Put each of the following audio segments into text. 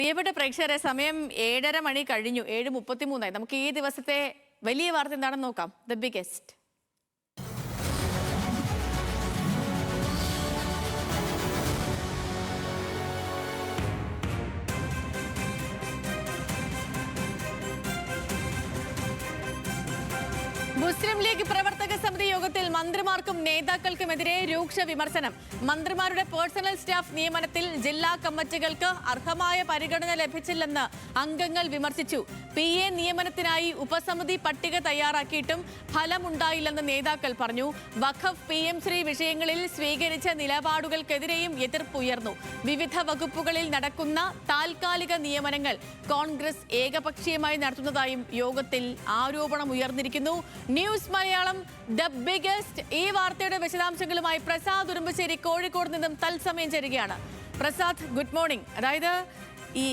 പ്രിയപ്പെട്ട പ്രേക്ഷകരെ, സമയം 7:30 മണി കഴിഞ്ഞു. 7:33. നമുക്ക് ഈ ദിവസത്തെ വലിയ വാർത്ത എന്താണെന്ന് നോക്കാം. The biggest. മുസ്ലിം ലീഗ് പ്രവർത്തക സമിതി യോഗത്തിൽ മന്ത്രിമാർക്കും നേതാക്കൾക്കുമെതിരെ രൂക്ഷ വിമർശനം. മന്ത്രിമാരുടെ പേഴ്സണൽ സ്റ്റാഫ് നിയമനത്തിൽ ജില്ലാ കമ്മിറ്റികൾക്ക് അർഹമായ പരിഗണന ലഭിച്ചില്ലെന്ന് അംഗങ്ങൾ വിമർശിച്ചു. PA നിയമനത്തിനായി ഉപസമിതി പട്ടിക തയ്യാറാക്കിയിട്ടും ഫലമുണ്ടായില്ലെന്ന് നേതാക്കൾ പറഞ്ഞു. വഖഫ് PM ശ്രീ വിഷയങ്ങളിൽ സ്വീകരിച്ച നിലപാടുകൾക്കെതിരെയും എതിർപ്പുയർന്നു. വിവിധ വകുപ്പുകളിൽ നടക്കുന്ന താൽക്കാലിക നിയമനങ്ങൾ കോൺഗ്രസ് ഏകപക്ഷീയമായി നടത്തുന്നതായും യോഗത്തിൽ ആരോപണം ഉയർന്നിരിക്കുന്നു. News Malayalam the biggest. ഈ വാർത്തയുടെ വിശദാംശങ്ങളുമായി പ്രസാദ് ഉറുമ്പശ്ശേരി കോഴിക്കോട് നിന്നും തത്സമയം ചേരുകയാണ്. Prasad, good morning. അതായത് ഈ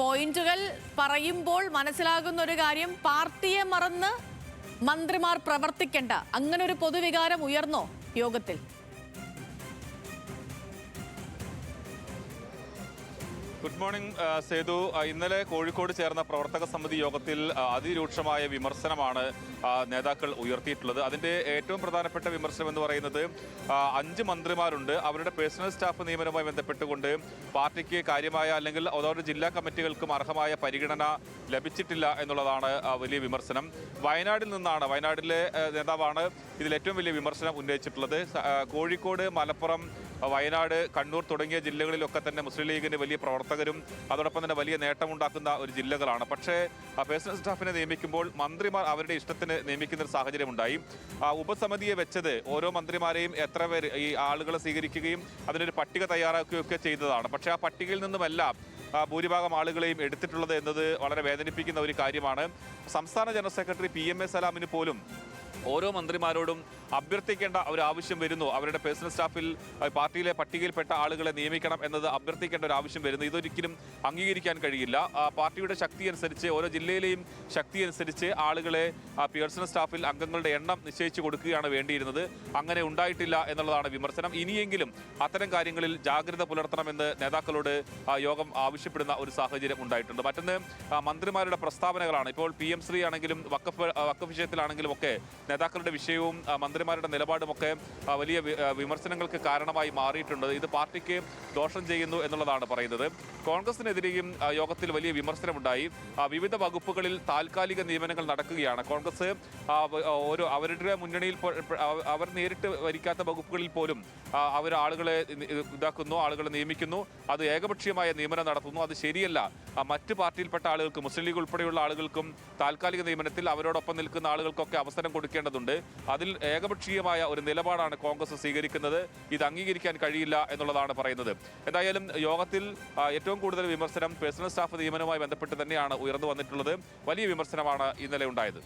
പോയിന്റുകൾ പറയുമ്പോൾ മനസ്സിലാകുന്ന ഒരു കാര്യം, പാർട്ടിയെ മറന്ന് മന്ത്രിമാർ പ്രവർത്തിക്കേണ്ട, അങ്ങനെ ഒരു പൊതുവികാരം ഉയർന്നോ യോഗത്തിൽ? Good morning Sethu. ഇന്നലെ കോഴിക്കോട് ചേർന്ന പ്രവർത്തക സമിതി യോഗത്തിൽ അതിരൂക്ഷമായ വിമർശനമാണ് നേതാക്കൾ ഉയർത്തിയിട്ടുള്ളത്. അതിൻ്റെ ഏറ്റവും പ്രധാനപ്പെട്ട വിമർശനം എന്ന് പറയുന്നത് 5 മന്ത്രിമാരുണ്ട്. അവരുടെ പേഴ്സണൽ സ്റ്റാഫ് നിയമനവുമായി ബന്ധപ്പെട്ടുകൊണ്ട് പാർട്ടിക്ക് കാര്യമായ അല്ലെങ്കിൽ അതോടെ ജില്ലാ കമ്മിറ്റികൾക്കും അർഹമായ പരിഗണന ലഭിച്ചിട്ടില്ല എന്നുള്ളതാണ് വലിയ വിമർശനം. വയനാടിലെ നേതാവാണ് ഇതിൽ ഏറ്റവും വലിയ വിമർശനം ഉന്നയിച്ചിട്ടുള്ളത്. കോഴിക്കോട്, മലപ്പുറം, വയനാട്, കണ്ണൂർ തുടങ്ങിയ ജില്ലകളിലൊക്കെ തന്നെ മുസ്ലിം ലീഗിന് വലിയ പ്രവർത്തകരും അതോടൊപ്പം തന്നെ വലിയ നേട്ടമുണ്ടാക്കുന്ന ഒരു ജില്ലകളാണ്. പക്ഷേ പേഴ്സണൽ സ്റ്റാഫിനെ നിയമിക്കുമ്പോൾ മന്ത്രിമാർ അവരുടെ ഇഷ്ടത്തിന് നിയമിക്കുന്ന ഒരു സാഹചര്യമുണ്ടായി. ഉപസമിതിയെ വെച്ചത് ഓരോ മന്ത്രിമാരെയും എത്ര പേര് ഈ ആളുകളെ സ്വീകരിക്കുകയും അതിനൊരു പട്ടിക തയ്യാറാക്കുകയൊക്കെ ചെയ്തതാണ്. പക്ഷേ ആ പട്ടികയിൽ നിന്നുമെല്ലാം ഭൂരിഭാഗം ആളുകളെയും എടുത്തിട്ടുള്ളത് എന്നത് വളരെ വേദനിപ്പിക്കുന്ന ഒരു കാര്യമാണ്. സംസ്ഥാന ജനറൽ സെക്രട്ടറി PMA സലാമിന് പോലും ഓരോ മന്ത്രിമാരോടും അഭ്യർത്ഥിക്കേണ്ട ഒരു ആവശ്യം വരുന്നു. അവരുടെ പേഴ്സണൽ സ്റ്റാഫിൽ പാർട്ടിയിലെ പട്ടികയിൽപ്പെട്ട ആളുകളെ നിയമിക്കണം എന്നത് അഭ്യർത്ഥിക്കേണ്ട ഒരു ആവശ്യം വരുന്നു. ഇതൊരിക്കലും അംഗീകരിക്കാൻ കഴിയില്ല. പാർട്ടിയുടെ ശക്തി അനുസരിച്ച്, ഓരോ ജില്ലയിലെയും ശക്തി അനുസരിച്ച് ആളുകളെ പേഴ്സണൽ സ്റ്റാഫിൽ അംഗങ്ങളുടെ എണ്ണം നിശ്ചയിച്ചു കൊടുക്കുകയാണ് വേണ്ടിയിരുന്നത്. അങ്ങനെ ഉണ്ടായിട്ടില്ല എന്നുള്ളതാണ് വിമർശനം. ഇനിയെങ്കിലും അത്തരം കാര്യങ്ങളിൽ ജാഗ്രത പുലർത്തണമെന്ന് നേതാക്കളോട് യോഗം ആവശ്യപ്പെടുന്ന ഒരു സാഹചര്യം ഉണ്ടായിട്ടുണ്ട്. മറ്റൊന്ന് മന്ത്രിമാരുടെ പ്രസ്താവനകളാണ്. ഇപ്പോൾ PM ശ്രീ ആണെങ്കിലും വഖഫ് വിഷയത്തിലാണെങ്കിലും ഒക്കെ നേതാക്കളുടെ വിഷയവും മന്ത്രിമാരുടെ നിലപാടുമൊക്കെ വലിയ വിമർശനങ്ങൾക്ക് കാരണമായി മാറിയിട്ടുണ്ട്. ഇത് പാർട്ടിക്ക് ദോഷം ചെയ്യുന്നു എന്നുള്ളതാണ് പറയുന്നത്. കോൺഗ്രസിനെതിരെയും യോഗത്തിൽ വലിയ വിമർശനമുണ്ടായി. വിവിധ വകുപ്പുകളിൽ താൽക്കാലിക നിയമനങ്ങൾ നടക്കുകയാണ്. കോൺഗ്രസ് അവരുടെ മുന്നണിയിൽ അവർ നേരിട്ട് ഭരിക്കാത്ത വകുപ്പുകളിൽ പോലും അവർ ആളുകളെ ആളുകളെ നിയമിക്കുന്നു. അത് ഏകപക്ഷീയമായ നിയമനം നടത്തുന്നു. അത് ശരിയല്ല. മറ്റ് പാർട്ടിയിൽപ്പെട്ട ആളുകൾക്ക്, മുസ്ലിം ലീഗ് ഉൾപ്പെടെയുള്ള ആളുകൾക്കും താൽക്കാലിക നിയമനത്തിൽ അവരോടൊപ്പം നിൽക്കുന്ന ആളുകൾക്കൊക്കെ അവസരം കൊടുക്കേണ്ടതുണ്ട്. അതിൽ ഏകപക്ഷീയമായ ഒരു നിലപാടാണ് കോൺഗ്രസ് സ്വീകരിക്കുന്നത്. ഇത് അംഗീകരിക്കാൻ കഴിയില്ല എന്നുള്ളതാണ് പറയുന്നത്. എന്തായാലും യോഗത്തിൽ ഏറ്റവും കൂടുതൽ വിമർശനം പേഴ്സണൽ സ്റ്റാഫ് നിയമനവുമായി ബന്ധപ്പെട്ട് തന്നെയാണ് ഉയർന്നു വന്നിട്ടുള്ളത്. വലിയ വിമർശനമാണ് ഇന്നലെ ഉണ്ടായത്.